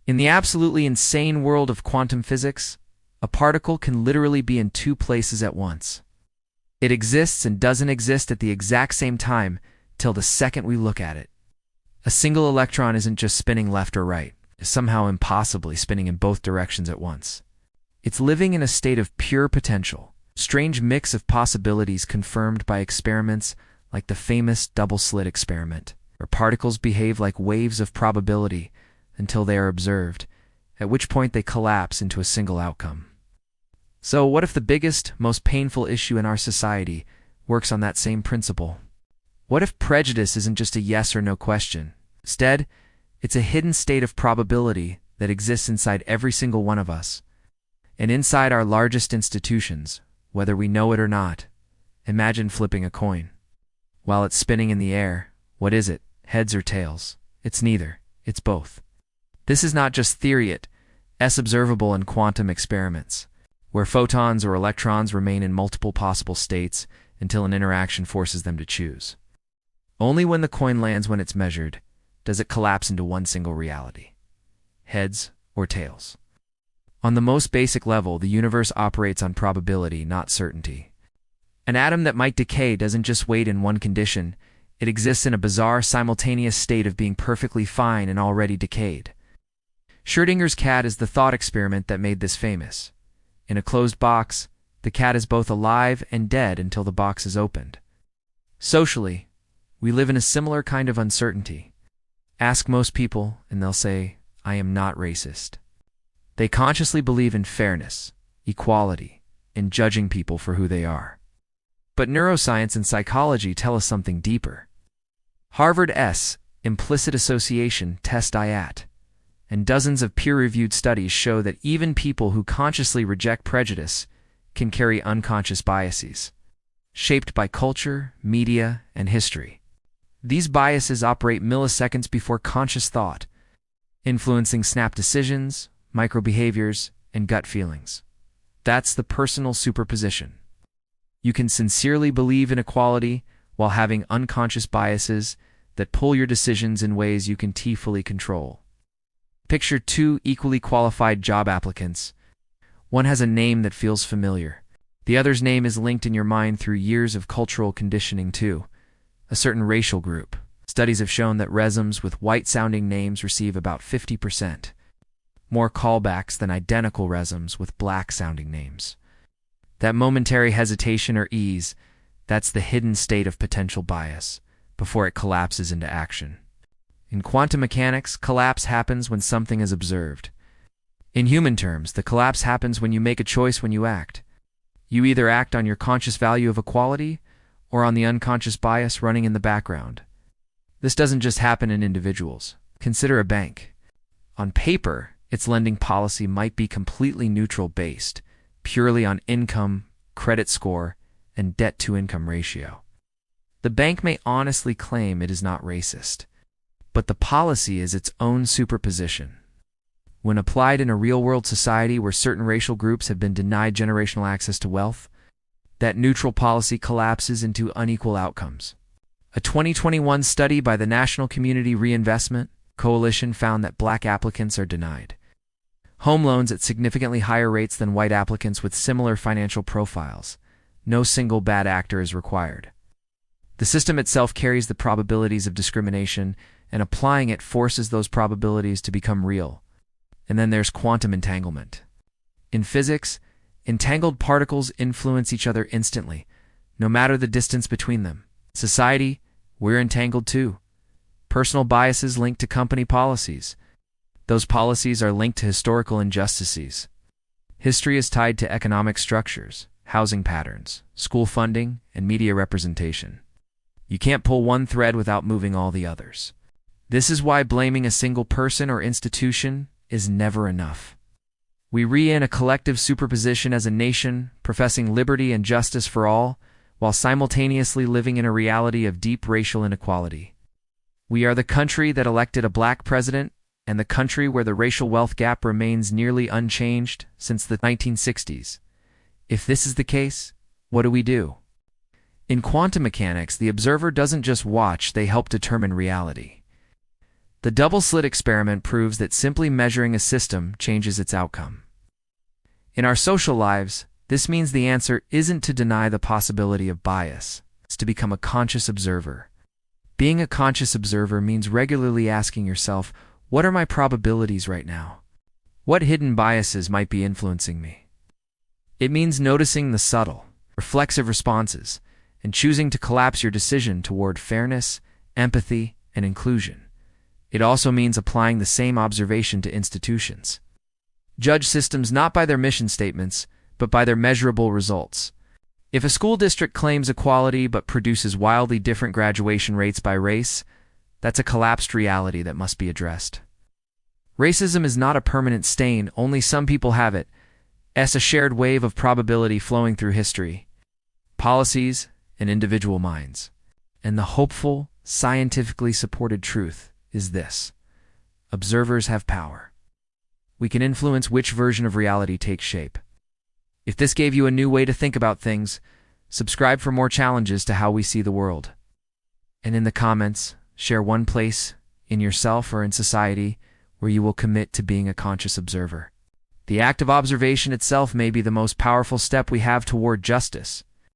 In the absolutely insane world of quantum physics, a particle can literally be in two places at once. It exists and doesn't exist at the exact same time till the second we look at it. A single electron isn't just spinning left or right, it's somehow impossibly spinning in both directions at once. It's living in a state of pure potential, strange mix of possibilities confirmed by experiments like the famous double slit experiment, where particles behave like waves of probability until they are observed, at which point they collapse into a single outcome. So what if the biggest, most painful issue in our society works on that same principle? What if prejudice isn't just a yes or no question? Instead, it's a hidden state of probability that exists inside every single one of us, and inside our largest institutions, whether we know it or not. Imagine flipping a coin. While it's spinning in the air, what is it, heads or tails? It's neither, it's both. This is not just theory, it's observable in quantum experiments, where photons or electrons remain in multiple possible states until an interaction forces them to choose. Only when the coin lands when it's measured does it collapse into one single reality, heads or tails. On the most basic level, the universe operates on probability, not certainty. An atom that might decay doesn't just wait in one condition, it exists in a bizarre simultaneous state of being perfectly fine and already decayed. Schrödinger's cat is the thought experiment that made this famous. In a closed box, the cat is both alive and dead until the box is opened. Socially, we live in a similar kind of uncertainty. Ask most people, and they'll say, "I am not racist." They consciously believe in fairness, equality, and judging people for who they are. But neuroscience and psychology tell us something deeper. Harvard's implicit association test IAT, and dozens of peer-reviewed studies show that even people who consciously reject prejudice can carry unconscious biases, shaped by culture, media, and history. These biases operate milliseconds before conscious thought, influencing snap decisions, microbehaviors, and gut feelings. That's the personal superposition. You can sincerely believe in equality while having unconscious biases that pull your decisions in ways you can fully control. Picture two equally qualified job applicants. One has a name that feels familiar. The other's name is linked in your mind through years of cultural conditioning too. A certain racial group. Studies have shown that resumes with white-sounding names receive about 50% more callbacks than identical resumes with black-sounding names. That momentary hesitation or ease, that's the hidden state of potential bias before it collapses into action. In quantum mechanics, collapse happens when something is observed. In human terms, the collapse happens when you make a choice when you act. You either act on your conscious value of equality or on the unconscious bias running in the background. This doesn't just happen in individuals. Consider a bank. On paper, its lending policy might be completely neutral based, purely on income, credit score, and debt-to-income ratio. The bank may honestly claim it is not racist, but the policy is its own superposition. When applied in a real-world society where certain racial groups have been denied generational access to wealth, that neutral policy collapses into unequal outcomes. A 2021 study by the National Community Reinvestment Coalition found that black applicants are denied home loans at significantly higher rates than white applicants with similar financial profiles. No single bad actor is required. The system itself carries the probabilities of discrimination, and applying it forces those probabilities to become real. And then there's quantum entanglement. In physics, entangled particles influence each other instantly, no matter the distance between them. Society, we're entangled too. Personal biases linked to company policies. Those policies are linked to historical injustices. History is tied to economic structures, housing patterns, school funding, and media representation. You can't pull one thread without moving all the others. This is why blaming a single person or institution is never enough. We re-in a collective superposition as a nation, professing liberty and justice for all, while simultaneously living in a reality of deep racial inequality. We are the country that elected a black president, and the country where the racial wealth gap remains nearly unchanged since the 1960s. If this is the case, what do we do? In quantum mechanics, the observer doesn't just watch, they help determine reality. The double slit experiment proves that simply measuring a system changes its outcome. In our social lives, this means the answer isn't to deny the possibility of bias. It's to become a conscious observer. Being a conscious observer means regularly asking yourself, what are my probabilities right now? What hidden biases might be influencing me? It means noticing the subtle, reflexive responses and choosing to collapse your decision toward fairness, empathy, and inclusion. It also means applying the same observation to institutions. Judge systems not by their mission statements, but by their measurable results. If a school district claims equality but produces wildly different graduation rates by race, that's a collapsed reality that must be addressed. Racism is not a permanent stain, only some people have it. It's a shared wave of probability flowing through history, policies, and individual minds. And the hopeful, scientifically supported truth is this: observers have power. We can influence which version of reality takes shape. If this gave you a new way to think about things, subscribe for more challenges to how we see the world. And in the comments, share one place in yourself or in society where you will commit to being a conscious observer. The act of observation itself may be the most powerful step we have toward justice.